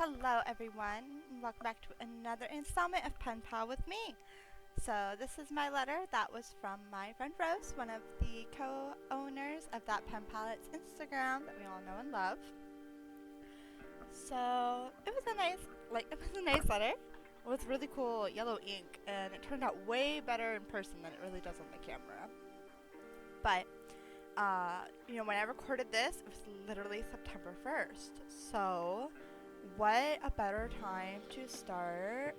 Hello everyone, and welcome back to another installment of Penpal with me. So this is my letter that was from my friend Rose, one of the co-owners of that Penpal. It's Instagram that we all know and love. So it was a nice letter with really cool yellow ink, and it turned out way better in person than it really does on the camera. But when I recorded this, it was literally September 1st. So what a better time to start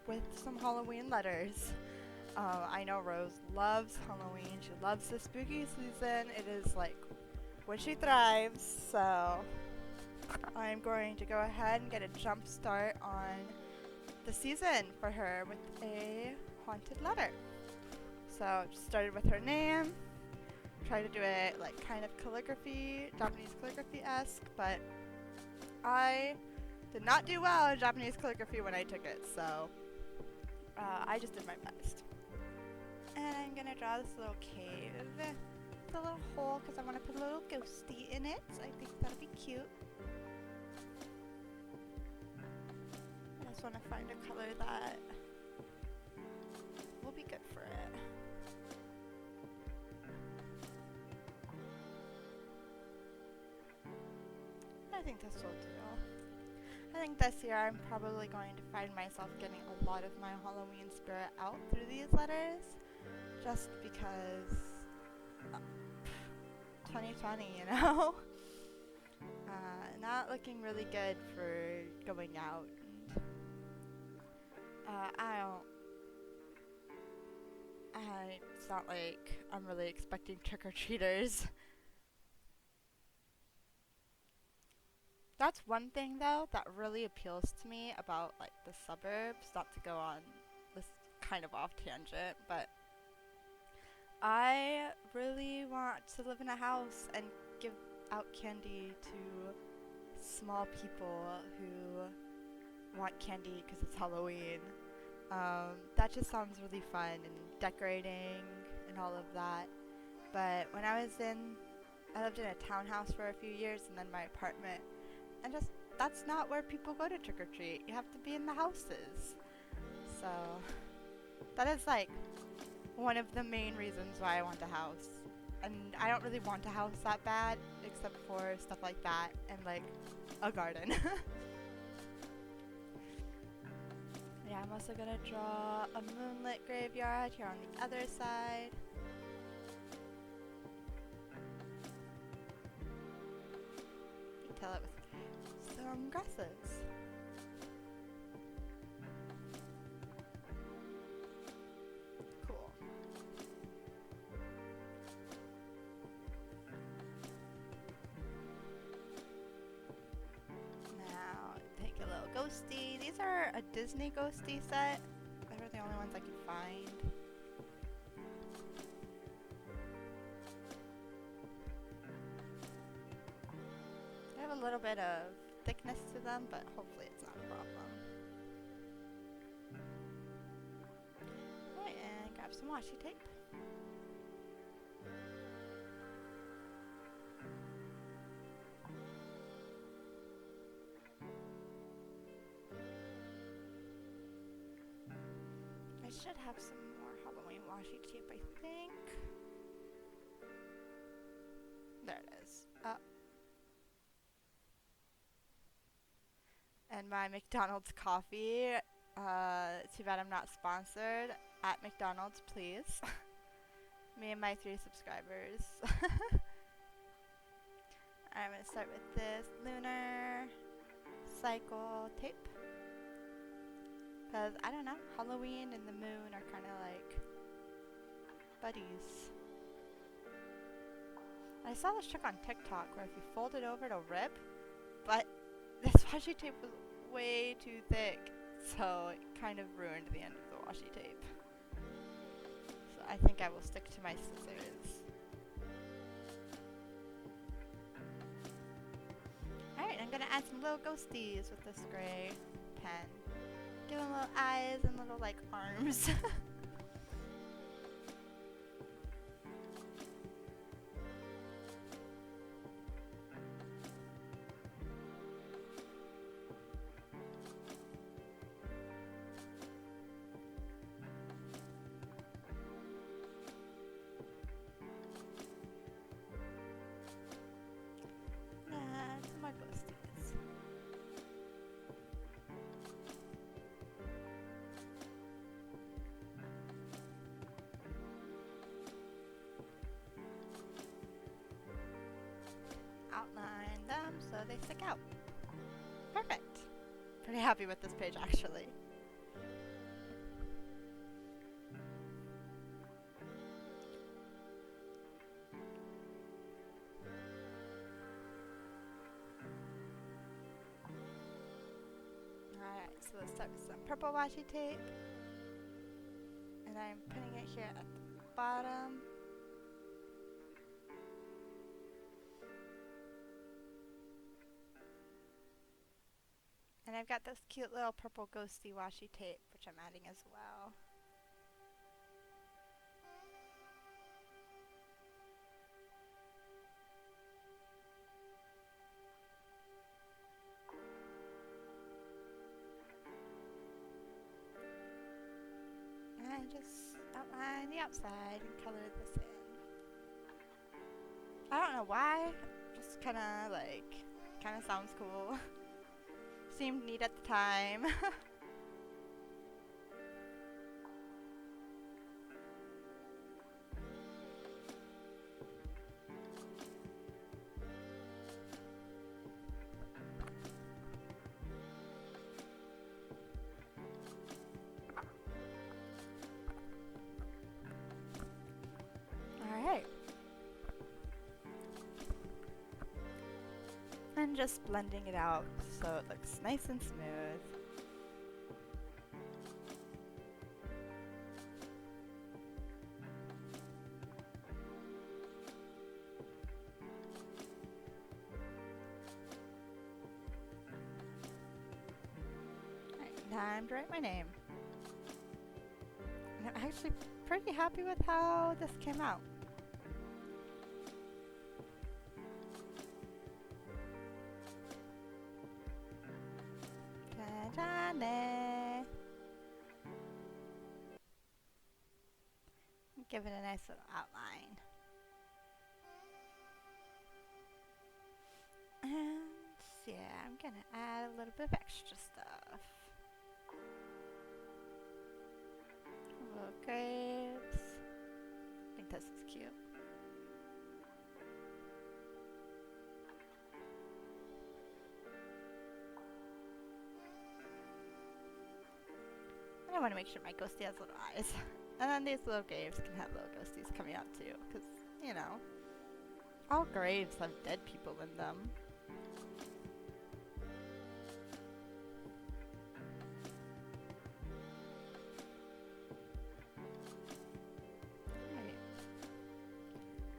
with some Halloween letters. I know Rose loves Halloween. She loves the spooky season. It is like when she thrives. So I'm going to go ahead and get a jump start on the season for her with a haunted letter. So just started with her name. Try to do it like kind of calligraphy, Japanese calligraphy-esque, but I did not do well in Japanese calligraphy when I took it, so I just did my best. And I'm gonna draw this little cave with a little hole because I want to put a little ghosty in it, so I think that'll be cute. I just want to find a color that will be good for it. I think this will do. I think this year I'm probably going to find myself getting a lot of my Halloween spirit out through these letters, just because 2020, not looking really good for going out. It's not like I'm really expecting trick-or-treaters. That's one thing though that really appeals to me about like the suburbs, not to go on this kind of off tangent, but I really want to live in a house and give out candy to small people who want candy because it's Halloween. That just sounds really fun, and decorating and all of that. But when I lived in a townhouse for a few years and then my apartment, and just that's not where people go to trick or treat. You have to be in the houses. So that is like one of the main reasons why I want a house. And I don't really want a house that bad, except for stuff like that and like a garden. Yeah, I'm also gonna draw a moonlit graveyard here on the other side. Detail it with some grasses. Cool. Now, take a little ghosty. These are a Disney ghosty set. They were the only ones I could find. They have a little bit of thickness to them, but hopefully it's not a problem. Alright, and grab some washi tape. I should have some more Halloween washi tape, I think. There it is. And my McDonald's coffee. Too bad I'm not sponsored. At McDonald's, please. Me and my 3 subscribers. I'm going to start with this lunar cycle tape. Because, I don't know, Halloween and the moon are kind of like buddies. I saw this trick on TikTok where if you fold it over, it'll rip. But this washi tape was way too thick, so it kind of ruined the end of the washi tape. So I think I will stick to my scissors. Alright, I'm gonna add some little ghosties with this gray pen. Give them little eyes and little like arms. they stick out. Perfect. Pretty happy with this page, actually. Alright, so let's start with some purple washi tape. And I'm putting it here at the bottom. And I've got this cute little purple ghosty washi tape, which I'm adding as well. And just outline the outside and color this in. I don't know why, just kinda sounds cool. Seemed neat at the time. Alright. And just blending it out so it looks nice and smooth. Alright, time to write my name. And I'm actually pretty happy with how this came out. Give it a nice little outline. And yeah, I'm gonna add a little bit of extra stuff. Little grapes. I think this is cute. And I want to make sure my ghostie has little eyes. And then these little graves can have little ghosties coming out too. Because, you know, all graves have dead people in them. Alright.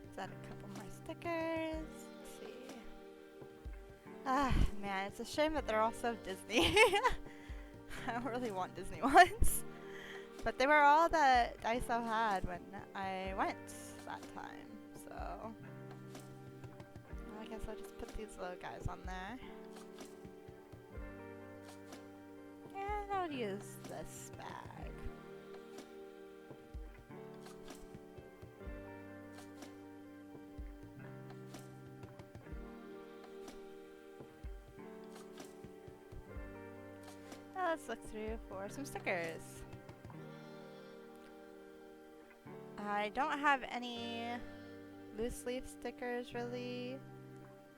Let's add a couple more stickers. Let's see. Ah, man, it's a shame that they're all so Disney. I don't really want Disney ones. But they were all that DAISO had when I went that time, so I guess I'll just put these little guys on there. And I'll use this bag. Now let's look through for some stickers. I don't have any loose leaf stickers really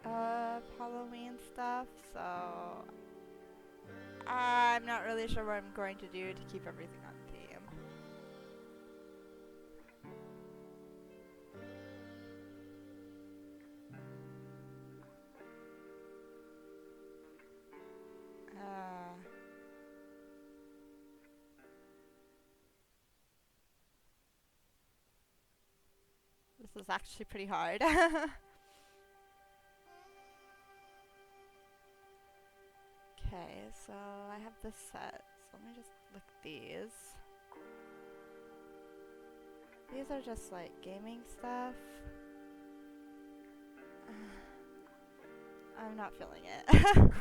of Halloween stuff, so I'm not really sure what I'm going to do to keep everything on theme. This is actually pretty hard. Okay, so I have this set. So let me just look at these. These are just like gaming stuff. I'm not feeling it.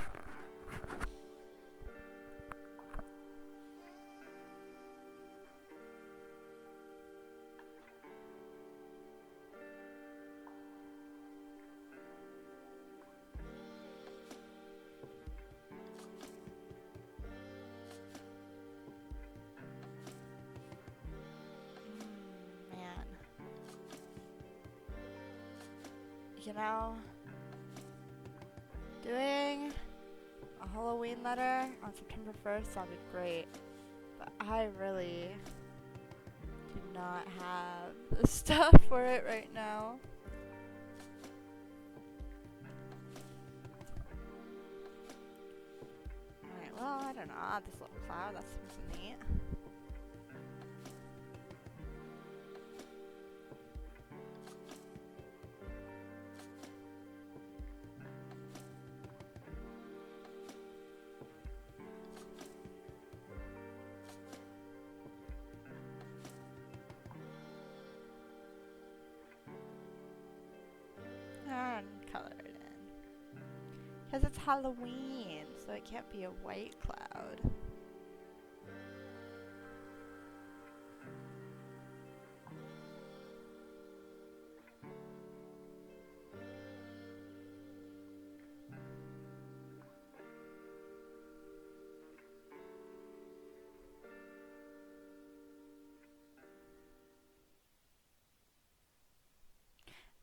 You know, Doing a Halloween letter on September 1st sounded great, but I really do not have the stuff for it right now. Alright, well, I don't know. I'll add this little cloud. That seems neat. And color it in. Because it's Halloween, so it can't be a white cloud.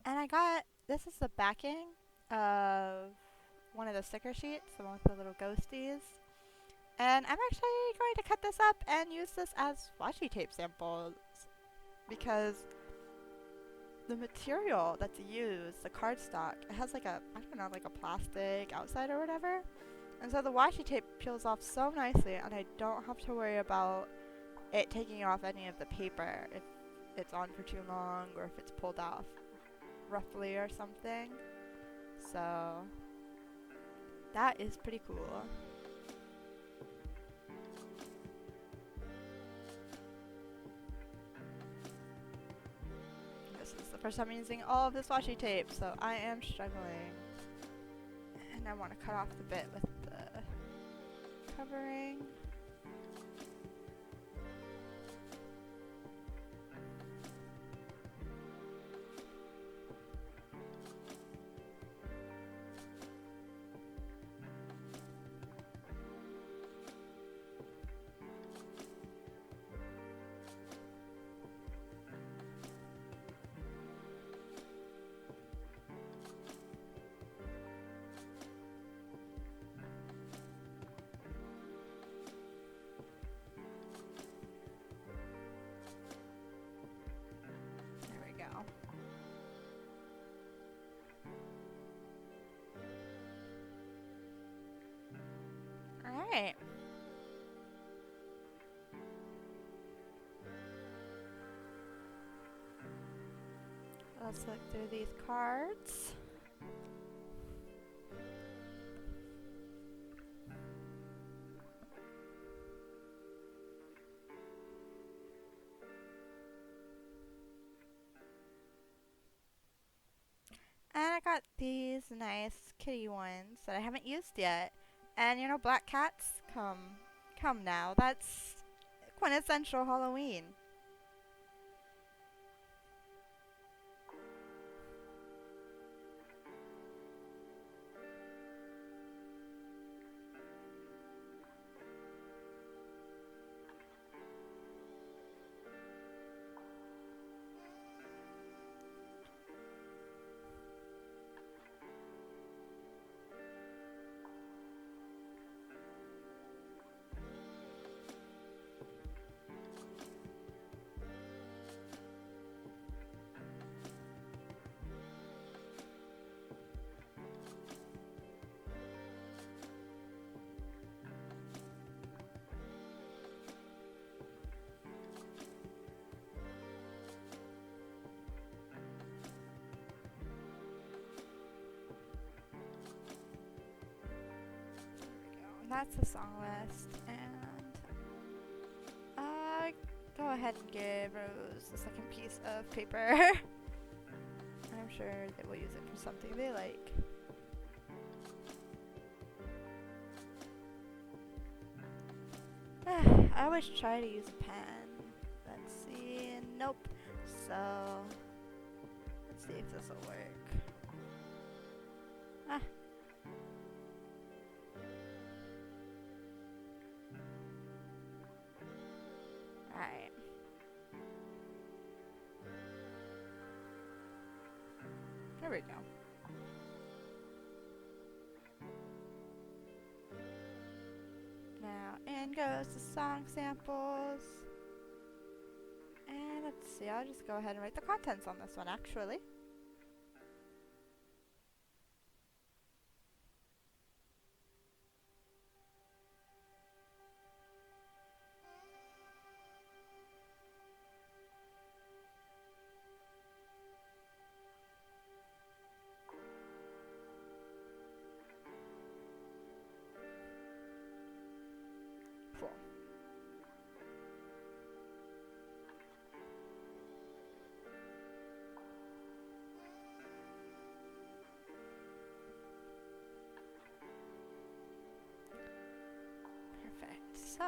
And I got, this is the backing of one of the sticker sheets, the one with the little ghosties. And I'm actually going to cut this up and use this as washi tape samples because the material that's used, the cardstock, it has like a, I don't know, like a plastic outside or whatever. And so the washi tape peels off so nicely and I don't have to worry about it taking off any of the paper if it's on for too long or if it's pulled off roughly or something. So that is pretty cool. This is the first time I'm using all of this washi tape, so I am struggling. And I want to cut off the bit with the covering. Alright. Let's look through these cards. And I got these nice kitty ones that I haven't used yet. And you know, black cats, come now. That's quintessential Halloween. That's the song list, and go ahead and give Rose the second piece of paper. I'm sure they will use it for something they like. I always try to use a pen. Let's see. Nope. So let's see if this will work. Alright. There we go. In goes the song samples. And let's see, I'll just go ahead and write the contents on this one actually. Cool. Perfect. So,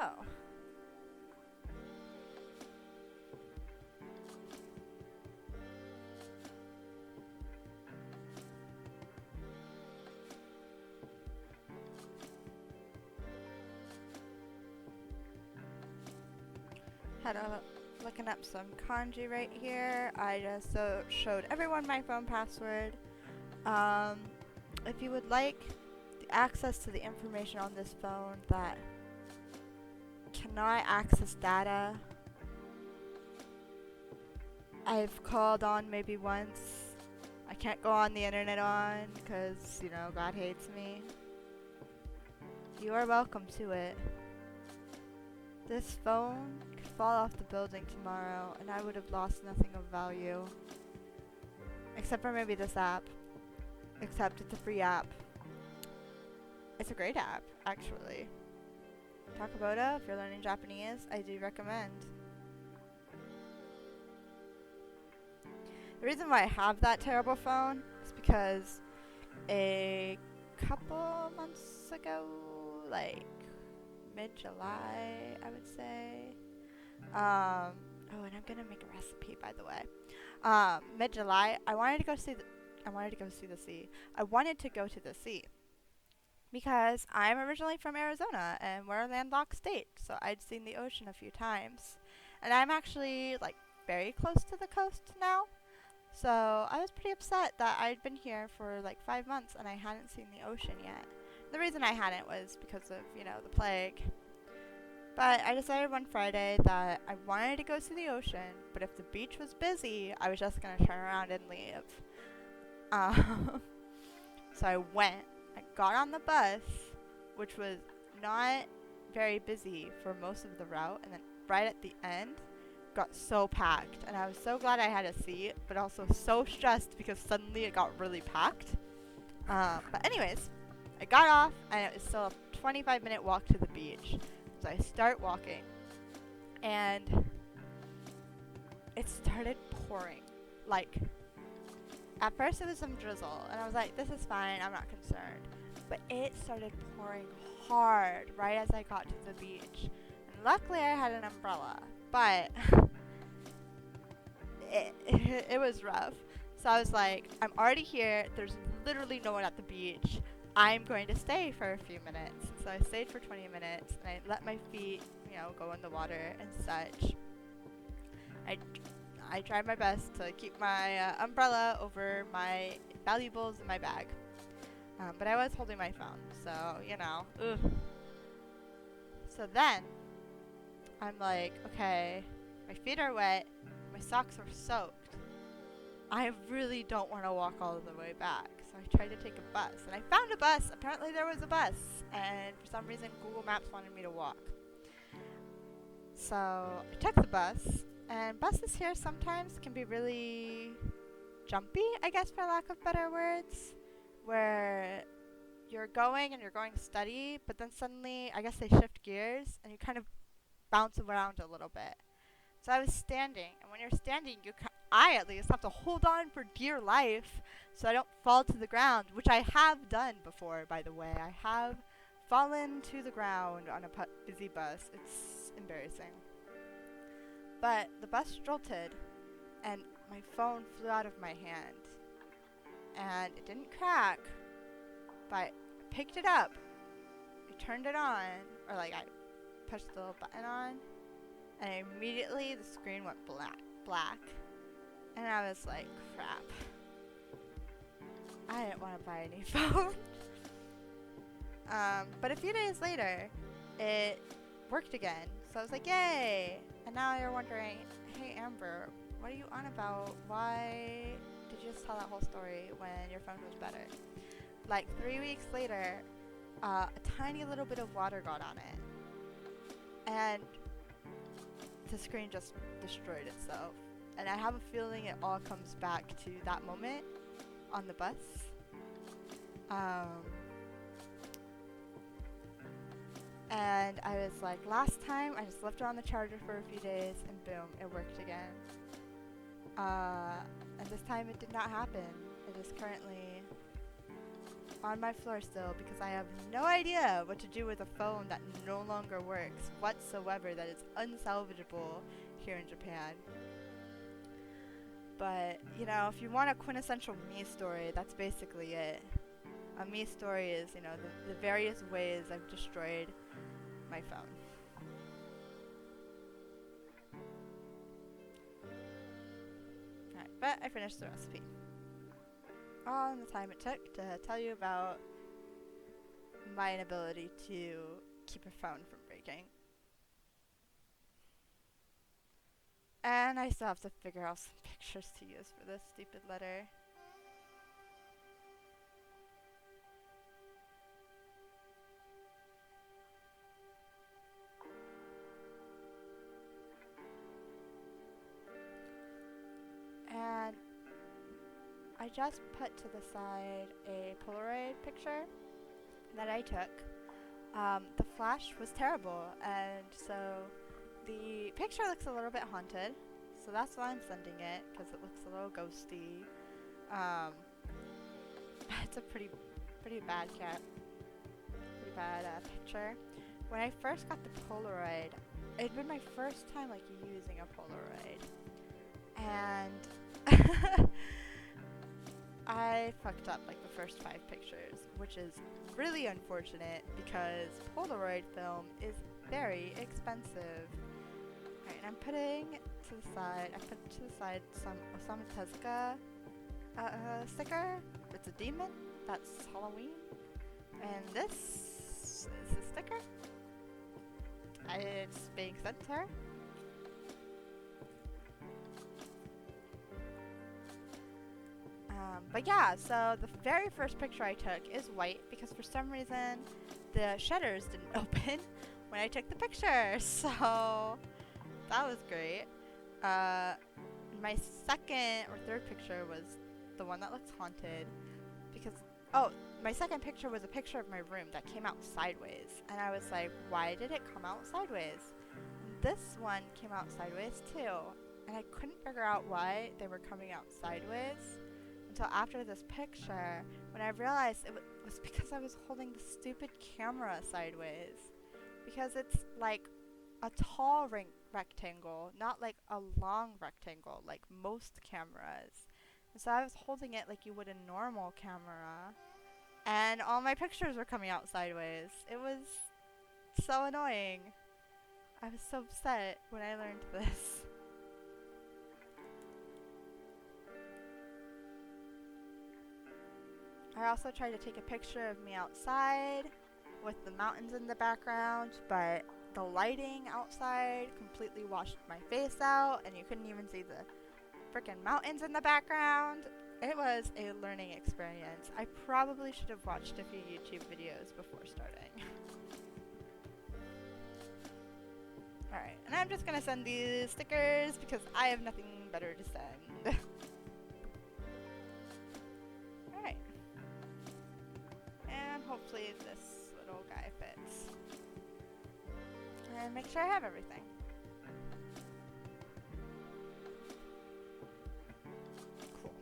looking up some kanji right here. I just showed everyone my phone password. If you would like the access to the information on this phone that cannot access data, I've called on maybe once. I can't go on the internet on because, you know, God hates me. You are welcome to it. This phone could fall off the building tomorrow and I would have lost nothing of value. Except for maybe this app. Except it's a free app. It's a great app, actually. Takaboda, if you're learning Japanese, I do recommend. The reason why I have that terrible phone is because a couple months ago, like mid-July, I would say. Oh, and I'm gonna make a recipe, by the way. Mid-July, I wanted to go to the sea because I'm originally from Arizona and we're a landlocked state, so I'd seen the ocean a few times, and I'm actually like very close to the coast now. So I was pretty upset that I'd been here for like 5 months and I hadn't seen the ocean yet. The reason I hadn't was because of, you know, the plague. But I decided one Friday that I wanted to go see the ocean, but if the beach was busy, I was just going to turn around and leave. So I went. I got on the bus, which was not very busy for most of the route, and then right at the end, got so packed. And I was so glad I had a seat, but also so stressed because suddenly it got really packed. But anyways, I got off, and it was still a 25-minute walk to the beach. So I start walking, and it started pouring. Like, at first it was some drizzle, and I was like, this is fine, I'm not concerned. But it started pouring hard right as I got to the beach. And luckily I had an umbrella, but it was rough. So I was like, I'm already here, there's literally no one at the beach. I'm going to stay for a few minutes. So I stayed for 20 minutes, and I let my feet, you know, go in the water and such. I tried my best to keep my umbrella over my valuables in my bag. But I was holding my phone, so, you know, ugh. So then, I'm like, okay, my feet are wet, my socks are soaked. I really don't want to walk all the way back. So I tried to take a bus, and I found a bus. Apparently there was a bus, and for some reason Google Maps wanted me to walk. So I took the bus, and buses here sometimes can be really jumpy, I guess for lack of better words, where you're going steady, but then suddenly, I guess they shift gears, and you kind of bounce around a little bit. So I was standing, and when you're standing, I at least have to hold on for dear life so I don't fall to the ground, which I have done before, by the way. I have fallen to the ground on a busy bus. It's embarrassing. But the bus jolted, and my phone flew out of my hand. And it didn't crack, but I picked it up, I turned it on, or like I pushed the little button on, and immediately the screen went black. And I was like, crap. I didn't want to buy a new phone. But a few days later, it worked again. So I was like, yay! And now you're wondering, hey Amber, what are you on about? Why did you just tell that whole story when your phone was better? Like 3 weeks later, a tiny little bit of water got on it. And the screen just destroyed itself. And I have a feeling it all comes back to that moment on the bus. And I was like, last time I just left it on the charger for a few days and boom, it worked again. And this time it did not happen. It is currently on my floor still because I have no idea what to do with a phone that no longer works whatsoever, that is unsalvageable here in Japan. But, you know, if you want a quintessential me story, that's basically it. A me story is, you know, the various ways I've destroyed my phone. Alright, but I finished the recipe. All in the time it took to tell you about my inability to keep a phone from breaking. And I still have to figure out some pictures to use for this stupid letter. And I just put to the side a Polaroid picture that I took. The flash was terrible, and so the picture looks a little bit haunted, so that's why I'm sending it, because it looks a little ghosty. It's a pretty bad picture. When I first got the Polaroid, it'd been my first time like using a Polaroid, and I fucked up like the first 5 pictures, which is really unfortunate because Polaroid film is very expensive. Alright, and I'm putting to the side, some Osamu Tezuka sticker. It's a demon. That's Halloween. And this is a sticker. It's being sent to her. But yeah, so the very first picture I took is white because for some reason the shutters didn't open when I took the picture. So that was great. My second or third picture was the one that looks haunted because, my second picture was a picture of my room that came out sideways. And I was like, why did it come out sideways? This one came out sideways too. And I couldn't figure out why they were coming out sideways until after this picture, when I realized it was because I was holding the stupid camera sideways. Because it's like a tall rectangle, not like a long rectangle like most cameras. And so I was holding it like you would a normal camera, and all my pictures were coming out sideways. It was so annoying. I was so upset when I learned this. I also tried to take a picture of me outside with the mountains in the background, but the lighting outside completely washed my face out and you couldn't even see the frickin' mountains in the background. It was a learning experience. I probably should have watched a few YouTube videos before starting. Alright, and I'm just gonna send these stickers because I have nothing better to send. Alright. And hopefully this little guy fits. And make sure I have everything. Cool.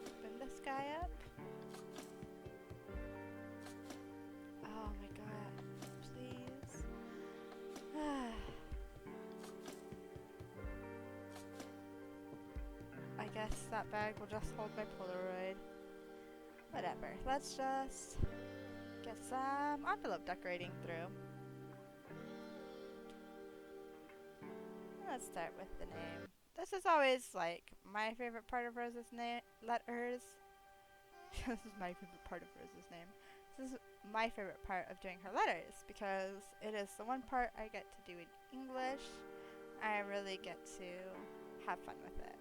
Open this guy up. Oh my god. Please. I guess that bag will just hold my Polaroid. Whatever. Let's just get some envelope decorating through. Let's start with the name. This is always like my favorite part of Rose's name. Letters. This is my favorite part of Rose's name. This is my favorite part of doing her letters because it is the one part I get to do in English. I really get to have fun with it.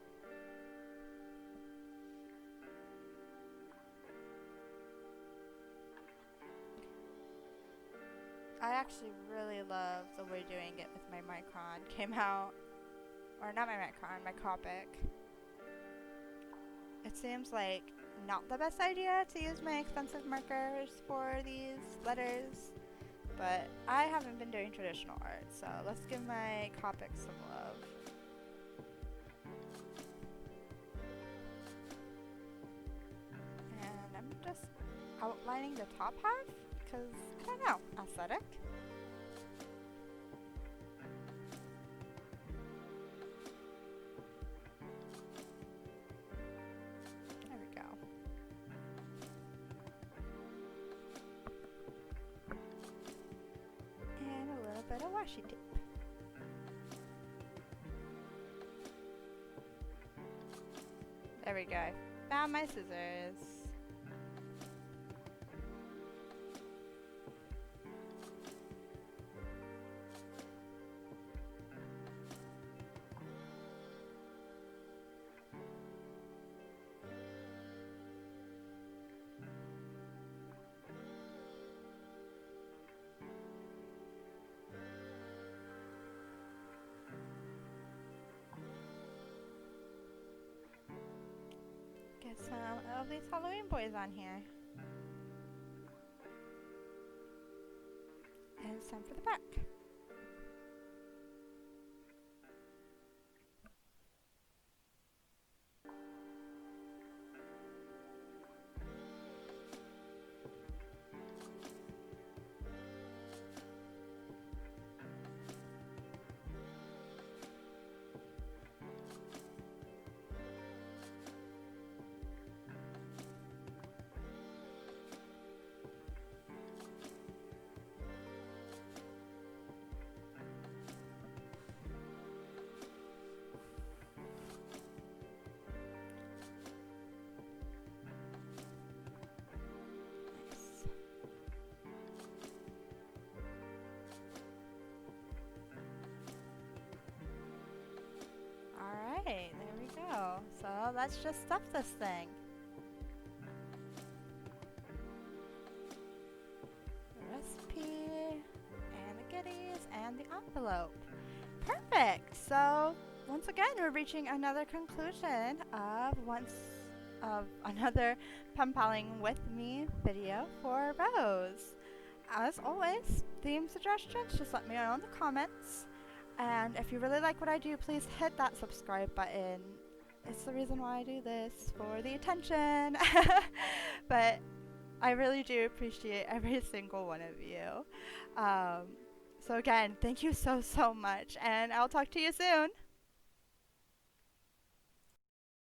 I actually really love the way doing it with my micron came out. Or not my micron, my Copic. It seems like not the best idea to use my expensive markers for these letters, but I haven't been doing traditional art, so let's give my Copic some love. And I'm just outlining the top half, because, I don't know, aesthetic. Bit of washi tape. There we go. Found my scissors. Get some of these Halloween boys on here. And it's time for the back. Alright, there we go. So let's just stuff this thing. The recipe, and the goodies, and the envelope. Perfect! So, once again, we're reaching another conclusion of another Penpaling with me video for Rose. As always, theme suggestions, just let me know in the comments. And if you really like what I do, please hit that subscribe button. It's the reason why I do this, for the attention. But I really do appreciate every single one of you. So again, thank you so much, and I'll talk to you soon.